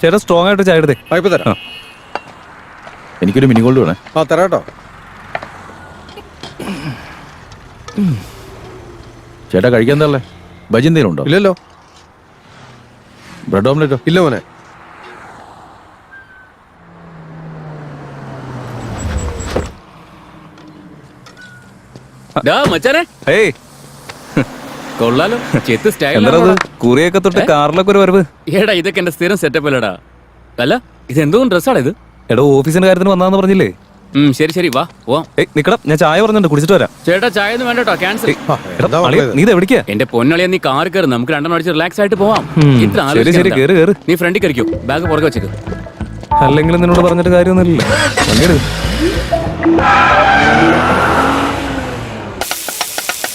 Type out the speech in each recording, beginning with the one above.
ചേട്ടാ സ്ട്രോങ് ആയിട്ട് ചായ എടുത്തേ. ഇപ്പൊ തരാം. എനിക്കൊരു മിനി ഗോൾഡ് വേണേ. തരാട്ടോ. ചേട്ടാ കഴിക്കാൻ എന്താ ബജി എന്തെങ്കിലും ഉണ്ടോ? ഇല്ലല്ലോ. ബ്രെഡ് ഓംലെറ്റോ? ഇല്ല മോനെ. ഏയ് കൊള്ളാലോ, ചെത്ത് സ്റ്റൈൽ. എന്താ കുറിയൊക്കെ തൊട്ട് കാറിലൊക്കെ ഒരു വരവ്. ഏടാ ഇതൊക്കെ എന്റെ സ്ഥിരം സെറ്റപ്പ് അല്ലടാ. അല്ല ഇത് എന്തോ ഡ്രസ്സാണ് ഇത്? എടോ ഓഫീസിന്റെ കാര്യത്തിന് വന്നാന്ന് പറഞ്ഞില്ലേ? ശരി ശരി വാ പോവാം. നിക്കടാ, ഞാൻ ചായ പറഞ്ഞിട്ട് കുടിച്ചിട്ട് വരാം. ചേട്ടാ ചായ ഒന്നും വേണ്ടട്ടോ, ക്യാൻസൽ. നീ ഇത് എവിടേക്കാ? എന്റെ പൊന്നളിയാ, നീ കാർ കയറി, നമുക്ക് രണ്ടെണ്ണം അടിച്ച് റിലാക്സ് ആയിട്ട് പോവാം. ഇത്ര ശരി ശരി, കേറ് കേറ്. നീ ഫ്രണ്ടിൽ കയറിക്കോ, ബാഗ് പുറകെ വെച്ചേക്ക്. അല്ലെങ്കിൽ നിന്നോട് പറഞ്ഞിട്ട് കാര്യമൊന്നുമില്ല.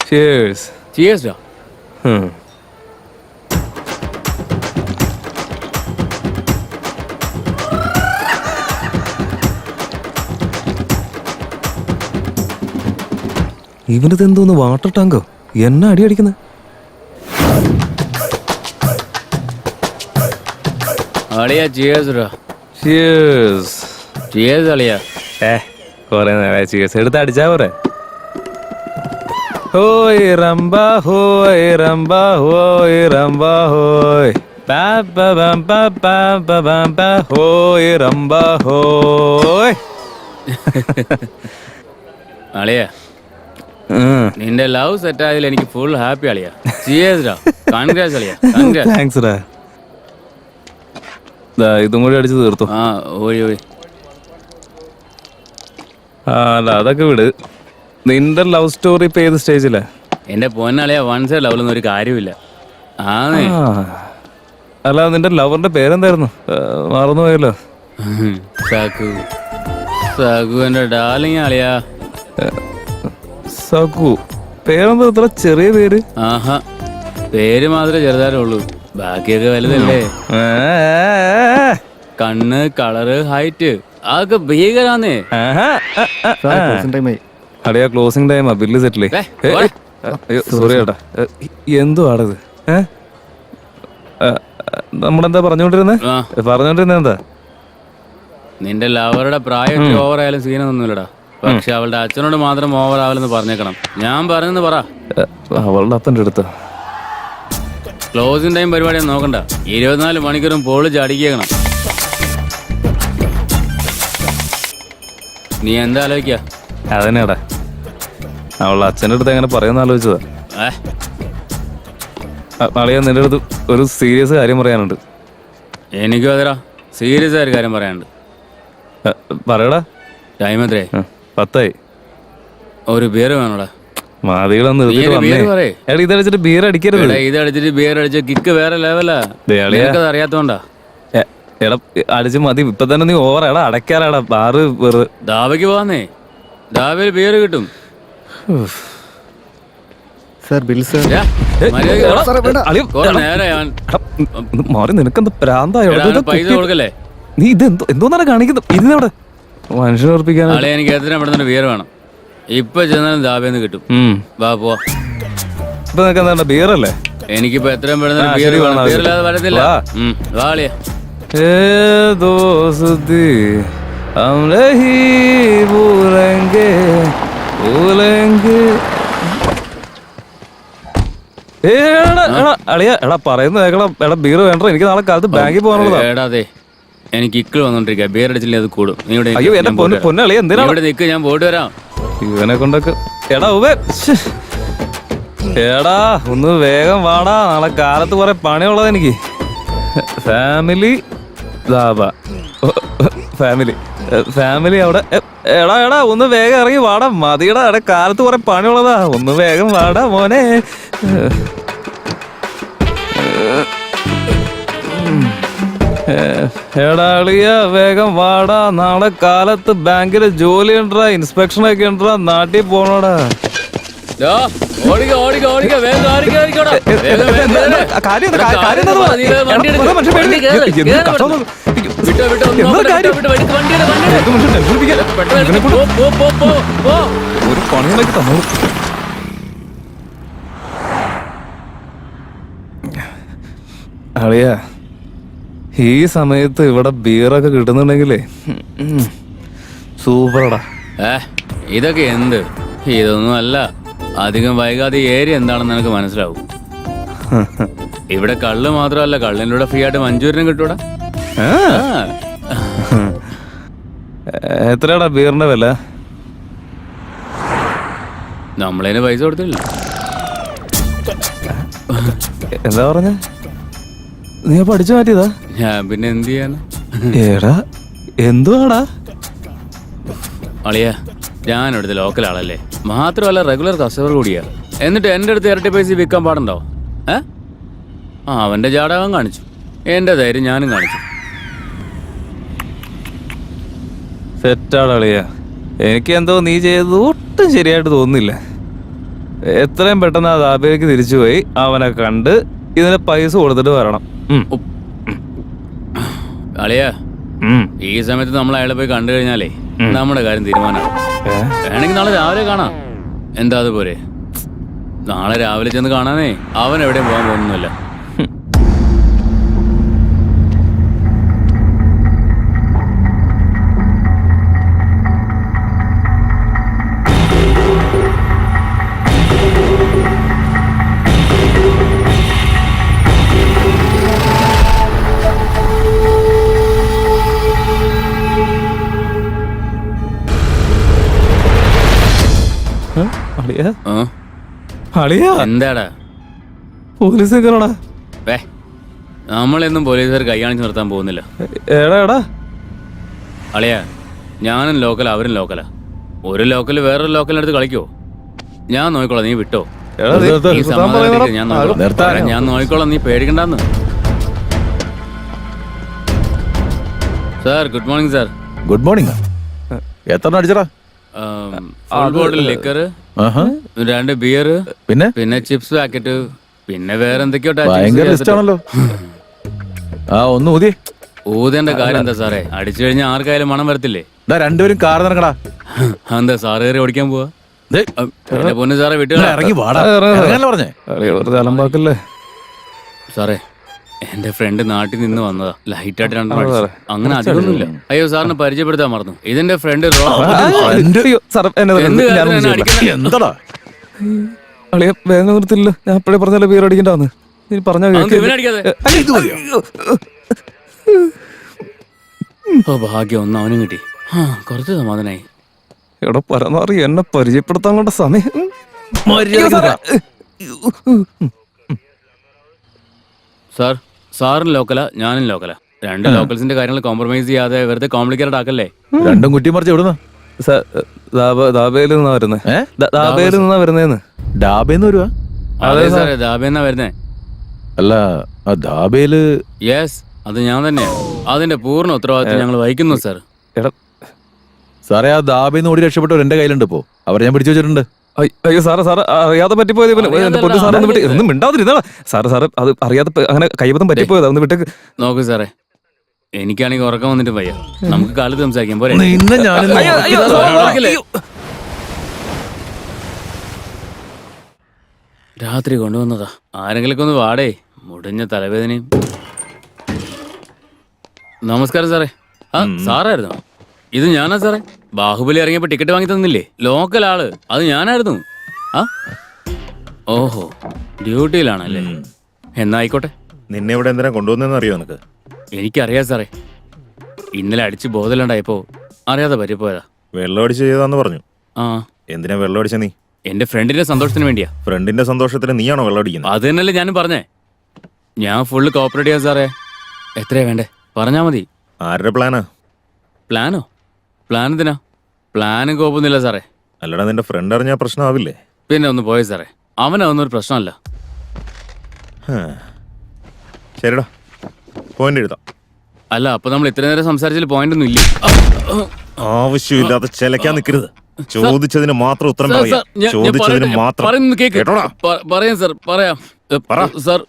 Cheers. Cheers ഡാ. ഇവനത് എന്തോന്ന് വാട്ടർ ടാങ്കോ? എന്നെ അടി അടിക്കുന്നത്. അളിയാ ചിയേഴ്സ് ഡാ. Cheers. ചിയേഴ്സ് അളിയാ. കൊറേ നേരം cheers എടുത്ത് അടിച്ചാ പോരെ. ഹോയ് റംബ ഹോയ് റംബ ഹോയ് റംബ ഹോയ് ഹോയ് റംബ ഹോയ്. അളിയാ നിന്റെ ലവ് സെറ്റ് ആയതിൽ എനിക്ക് ഫുൾ ഹാപ്പി അളിയാ. ചിയേഴ്സ് ഡാ. കൺഗ്രാറ്റ്സ് അളിയാ. കൺഗ്രാറ്റ്സ്. താങ്ക്സ് ഡാ. ഇതും കൂടി അടിച്ച് തീർത്തു. ഓയ് ഓയ്. അല്ല അതൊക്കെ വിട്. നിന്റെ ലവ് സ്റ്റോറി ഇപ്പൊ ഏത് സ്റ്റേജിലാ? എന്റെ പൊന്നളിയാ, വൺ സൈഡ് ലവിലൊന്നും ഒരു കാര്യമില്ല. അല്ല നിന്റെ ലവറിന്റെ പേരെന്തായിരുന്നു? മറന്നുപോയല്ലോ. സകു. സകു എന്റെ ഡാർലിംഗ് അളിയാ. സകു. പേരെന്താ ഇത്ര ചെറിയ പേര്? ആഹാ, പേര് മാത്രമേ ചെറുതായിട്ടുള്ളൂ, ബാക്കിയൊക്കെ വലുതല്ലേ. കണ്ണ്, കളറ്, ഹൈറ്റ് അതൊക്കെ ഭീകരാന്നേ. അടിയാ ക്ലോസിംഗ് ടൈമാ, ബില്ല് സെറ്റിലേ. സോറി ചേട്ടാ. എന്തോ ആടത്? നമ്മളെന്താ പറഞ്ഞോണ്ടിരുന്നേ എന്താ? നിന്റെ ലവറുടെ പ്രായം ഓവർ ആയാലും സീനൊന്നുമില്ലടാ. പക്ഷെ അവളുടെ അച്ഛനോട് മാത്രം ഓവർ ആവലെന്ന് പറഞ്ഞേക്കണം. ഞാൻ പറഞ്ഞെന്ന് പറ. അവളുടെ അപ്പൻ്റെ അടുത്ത് ക്ലോസിംഗ് ടൈം പരിപാടിയൊന്നും നോക്കണ്ട, 24 മണിക്കൂറും പൊളിച്ച് അടിക്കണം. നീ എന്താ ആലോചിക്ക? അതന്നെടാ, അവളുടെ അച്ഛൻ്റെ അടുത്ത് എങ്ങനെ പറയുന്ന ആലോചിച്ചതാ. അളിയാ നിന്റെ അടുത്ത് ഒരു സീരിയസ് കാര്യം പറയാനുണ്ട്. എനിക്കും അതെടാ, സീരിയസ് ആയ കാര്യം പറയാനുണ്ട്. പറയടാ. ടൈം എത്രേ? 10 ഒരു ബിയർ വേണോടാ. മാതികളൊന്നും ഇതടിച്ചിട്ട് ബിയർ അടിക്കരുത്. ഇത് അടിച്ചിട്ട് ബിയർ അടിച്ച കിക്ക് വേറെ ലെവലാ. അറിയാത്തോണ്ടാ. എടാ അടിച്ച് മതി, ഇപ്പൊ തന്നെ നീ ഓവർ. എടാ അടയ്ക്കാറാടാ ബാറ് വെറു. ദാവയ്ക്ക് പോവാന്നേ, ദാവയിൽ ബിയർ കിട്ടും. മാറി, നിനക്കെന്താ പ്രാന്തായോ? പൈസ കൊടുക്കല്ലേ? നീ ഇത് എന്തോന്നാണ് കാണിക്കുന്നത്? ഇതിനവിടെ മനുഷ്യനെ ഉറപ്പിക്കാൻ. എനിക്ക് എത്ര പെട്ടെന്ന് ബിയർ വേണം. ഇപ്പൊ ചെന്നാലും ദാബേന്ന് കിട്ടും. വാ പോവാ. ഇപ്പൊ നിനക്ക് എന്താ ബിയറല്ലേ? എനിക്കിപ്പോ എത്രയും പെട്ടെന്ന് ബിയർ വേണം. ബിയറില്ലാതെ വരത്തില്ല. വാളിയാ. ദോസ്തി ഹം നഹീ ഭൂലേംഗേ ഭൂലേംഗേ. എടാ പറയുന്നത് കേൾക്കണം. എടാ ബിയർ വേണ്ട, എനിക്ക് നാളെ കാലത്ത് ബാങ്കിൽ പോകാനുള്ളതാ. എടാതെ എനിക്ക് ഇക്കിൾ വന്നോണ്ടിരിക്കുക. ബിയർ അടിച്ചില്ലേ അത് കൂടും. അയ്യോ എന്റെ പൊന്നളിയ എന്തിനാ ഇവിടെ നിൽക്ക്, ഞാൻ പോയിട്ട് വരാം. ഇവനെ കൊണ്ടൊക്കെ. എടാ എടാ ഒന്ന് വേഗം വാടാ, നാളെ കാലത്ത് കുറെ പണിയുള്ളത് എനിക്ക്. ഫാമിലി ഫാമിലി അവിടെ. എടാ ഒന്ന് വേഗം ഇറങ്ങി വാടാ, മതിയടാ. എടാ കാലത്ത് കുറെ പണിയുള്ളതാ, ഒന്ന് വേഗം വാടാ മോനെ. എടാളിയ വേഗം വാടാ, നാളെ കാലത്ത് ബാങ്കില് ജോലി ഉണ്ടാ, ഇൻസ്പെക്ഷൻ ഒക്കെ ഉണ്ടാ, നാട്ടിൽ പോണോടാ. ഒരു പണിയുണ്ടാക്കി തന്നോളൂ. അളിയ ഈ സമയത്ത് ഇവിടെ ബിയറൊക്കെ കിട്ടുന്നുണ്ടെങ്കിലേ സൂപ്പറടാ. ഇതൊക്കെ എന്ത്? ഇതൊന്നും അല്ല. അധികം വൈകാതെ ഏരിയ എന്താണെന്ന് എനിക്ക് മനസ്സിലാവും. ഇവിടെ കള്ള് മാത്രമല്ല, കള്ളിൻ്റെ കൂടെ ഫ്രീ ആയിട്ട് മഞ്ചൂരിനും കിട്ടൂടാ. എത്രയാടാ ബിയറിന്റെ വില? നമ്മളതിന് പൈസ കൊടുത്തില്ല. എന്താ പറഞ്ഞ? നീ പഠിച്ചു മാറ്റിയതാ? ഞാൻ പിന്നെ എന്ത് ചെയ്യാനാ? ഏടാ എന്തുവാടാ? അളിയ, ഞാൻ ഇവിടുത്തെ ലോക്കൽ ആളല്ലേ, മാത്രമല്ല റെഗുലർ കസ്റ്റമർ കൂടിയാ. എന്നിട്ട് എൻ്റെ അടുത്ത് ഇരട്ടി പൈസ വിൽക്കാൻ പാടുണ്ടോ? അവൻ്റെ ജാടകം കാണിച്ചു, എൻ്റെ ധൈര്യം ഞാനും കാണിച്ചു. സെറ്റാടാ അളിയ. എനിക്ക് എന്തോ നീ ചെയ്തത് ഒട്ടും ശരിയായിട്ട് തോന്നുന്നില്ല. എത്രയും പെട്ടെന്ന് ആ ദാബയിലേക്ക് തിരിച്ചുപോയി അവനെ കണ്ട് ഇതിന് പൈസ കൊടുത്തിട്ട് വരണം. അളിയ, ഈ സമയത്ത് നമ്മൾ അയാളെ പോയി കണ്ടു കഴിഞ്ഞാലേ നമ്മുടെ കാര്യം തീരുമാനമാണ്. വേണമെങ്കിൽ നാളെ രാവിലെ കാണാം. എന്താ അതുപോലെ? നാളെ രാവിലെ ചെന്ന് കാണാനേ അവൻ എവിടെയും പോകാൻ പോകുന്നില്ല. എന്താടാ പോലീസ് നമ്മളെന്നും പോലീസുകാർ കൈയാണിച്ച് നിർത്താൻ പോകുന്നില്ല. എടാ അളിയ, ഞാനും ലോക്കൽ, അവരും ലോക്കലാ. ഒരു ലോക്കൽ വേറൊരു ലോക്കലിനടുത്ത് കളിക്കോ? ഞാൻ നോക്കിക്കോളാം, നീ വിട്ടോ. ഞാൻ നോക്കിക്കോളാം, നീ പേടിക്കണ്ടെന്ന്. Sir, good morning sir. Good morning. എത്ര അടിച്ചടാ? ബോട്ടിൽ ലിക്കർ, 2 ബിയർ, പിന്നെ ചിപ്സ് പാക്കറ്റ്, പിന്നെ വേറെ എന്തൊക്കെയോ. ആണല്ലോ. ഒന്ന് ഊതിയേ. ഊതേണ്ട കാര്യം എന്താ സാറേ? അടിച്ചു കഴിഞ്ഞാൽ ആർക്കായാലും മണം വരത്തില്ലേ? രണ്ടുപേരും കാർ നിറങ്ങടാ. എന്താ സാറ് കയറി ഓടിക്കാൻ പോവാ? പൊന്നു സാറേ, വിട്ടു പറഞ്ഞേ സാറേ. എന്റെ ഫ്രണ്ട് നാട്ടിൽ നിന്ന് വന്നതാ. ലൈറ്റായിട്ട് 2 അങ്ങനെ അധികമൊന്നുമില്ല. അയ്യോ, സാറിന് പരിചയപ്പെടുത്താൻ മറന്നു. ഇതിന്റെ ഫ്രണ്ട്. വേഗം നിർത്തില്ല. ഞാൻ എപ്പോഴേ പറഞ്ഞാലോ ബിയർ അടിക്കണ്ടെന്ന്. നീ പറഞ്ഞ ഭാഗ്യം, ഒന്ന് അവനും കിട്ടി. കുറച്ച് സമാധാനായി. എടാ പരമാറി, എന്നെ പരിചയപ്പെടുത്താൻ കൊണ്ട സമയം. സാർ, സാറും ലോക്കലാ, ഞാനും ലോക്കലാ. 2 ലോക്കൽസിന്റെ കാര്യങ്ങൾ കോംപ്രമൈസ് ചെയ്യാതെ വെറുതെ കോംപ്ലിക്കേറ്റഡ് ആക്കല്ലേ. രണ്ടും കുറ്റി മറിച്ച് എവിടുന്ന? ദാബയിൽ നിന്നാ വരുന്നേ. ദാബയിൽ നിന്നാ വരുന്നേന്ന്. ഡാബേന്ന് വരുവാ? അതെ സാറേ, ദാബേന്നാ വരുന്നേ. അല്ല, ആ ദാബേല്? യെസ്, അത് ഞാൻ തന്നെയാ. അതിന്റെ പൂർണ്ണ ഉത്തരവാദിത്വം ഞങ്ങൾ വഹിക്കുന്നു സാർ. സാറേ, ആ ദാബേന്ന് ഓടി രക്ഷപ്പെട്ടവർ എന്റെ കയ്യിലുണ്ട്. ഇപ്പോ അവരെ ഞാൻ പിടിച്ചു വെച്ചിട്ടുണ്ട്. അയ്യോ സാറ് അറിയാതെ പറ്റിപ്പോയത്. ഒന്നും മിണ്ടാതിരുന്നാ സാറ് അത് അറിയാതെ അങ്ങനെ കൈബദ്ധം പറ്റിപ്പോയത്. ഒന്ന് വിട്ടേക്ക്. നോക്കൂ സാറേ, എനിക്കാണെങ്കിൽ ഉറക്കം വന്നിട്ട് വയ്യ. നമുക്ക് കാലത്ത് സംസാരിക്കാം പോരെ? രാത്രി കൊണ്ടുവന്നതാ. ആരെങ്കിലൊക്കെ ഒന്ന് വാടേ. മുടിഞ്ഞ തലവേദനയും. നമസ്കാരം സാറേ. സാറായിരുന്നോ? ഇത് ഞാനാ സാറേ. ബാഹുബലി ഇറങ്ങിയപ്പോ ടിക്കറ്റ് വാങ്ങി തന്നില്ലേ? ലോക്കൽ ആള്, അത് ഞാനായിരുന്നു. ഓഹോ, ഡ്യൂട്ടിയിലാണല്ലേ? എന്നായിക്കോട്ടെ. നിന്നെ ഇവിടെ എന്തിനാ കൊണ്ടുവന്നെന്ന് അറിയോ നിനക്ക്? എനിക്കറിയാം സാറേ. ഇന്നലെ അടിച്ച് ബോധമില്ലാണ്ടായപ്പോ അറിയാതെ പറ്റിപ്പോയതാ. വെള്ളം അടിച്ച് ചെയ്താന്ന് പറഞ്ഞു. എന്തിനാ വെള്ളം അടിച്ച നീ? എന്റെ ഫ്രണ്ടിന്റെ സന്തോഷത്തിന് വേണ്ടിയാ. ഫ്രണ്ടിന്റെ സന്തോഷത്തിന് നീയാണോ വെള്ളം അടിക്കുന്നത്? അത് തന്നെയല്ലേ ഞാനും പറഞ്ഞേ. ഞാൻ ഫുള്ള് കോപ്പറേറ്റ് ചെയ്യാം സാറേ. എത്രയാ വേണ്ടേ പറഞ്ഞാ മതി. ആരുടെ പ്ലാനാ? പ്ലാനോ? പ്ലാൻ എന്തിനാ? പ്ലാനും കോപ്പൊന്നുമില്ല സാറേ. അല്ലടാ, നിന്റെ ഫ്രണ്ട് അറിഞ്ഞാൽ പ്രശ്നമാവില്ലേ? പിന്നെ ഒന്ന് പോയി സാറേ, അവനൊന്നും ഒരു പ്രശ്നമല്ല. ശരിടാ, പോയിന്റ് എഴുതാം. അല്ല, അപ്പൊ നമ്മൾ ഇത്ര നേരം സംസാരിച്ചതിൽ പോയിന്റ് ഒന്നും ഇല്ലേ? ആവശ്യമില്ലാതെ ചിലക്കാൻ നിൽക്കരുത്. ചോദിച്ചതിന് മാത്രം ഉത്തരം പറയാം. ചോദിച്ചതിന് മാത്രം പറയാം സാർ. പറയാം സാർ.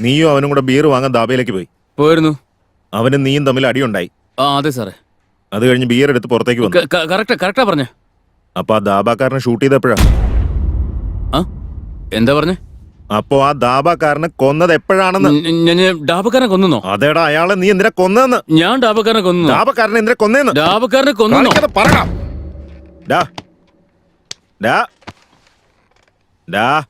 നീയും അവനും കൂടെ ബിയർ വാങ്ങാൻ ദാബയിലേക്ക് പോയിരുന്നു. അവനും നീയും തമ്മിൽ അടിയുണ്ടായി. അതെ സാറേ. അത് കഴിഞ്ഞ് ബിയർ എടുത്ത് പുറത്തേക്ക് വന്നു. കറക്റ്റാ പറഞ്ഞ. അപ്പൊ ആ ദാബാക്കാരനെ ഷൂട്ട് ചെയ്തപ്പോഴാ? എന്താ പറഞ്ഞേ? അപ്പോ ആ ദാബക്കാരനെ കൊന്നത് എപ്പോഴാണെന്ന്? ഞാൻ ഡാബക്കാരനെ കൊന്നോ? അതേടാ, അയാളെ നീ എന്തിനാ കൊന്നതെന്ന്? ഞാൻ ഡാബക്കാരനെ കൊന്നു. ദാബക്കാരനെ എന്തിനാ കൊന്നേന്ന്? ഡാബക്കാരനെ കൊന്നോ? കാണിക്കാതെ പറടാ. ഡാ ഡാ ഡാ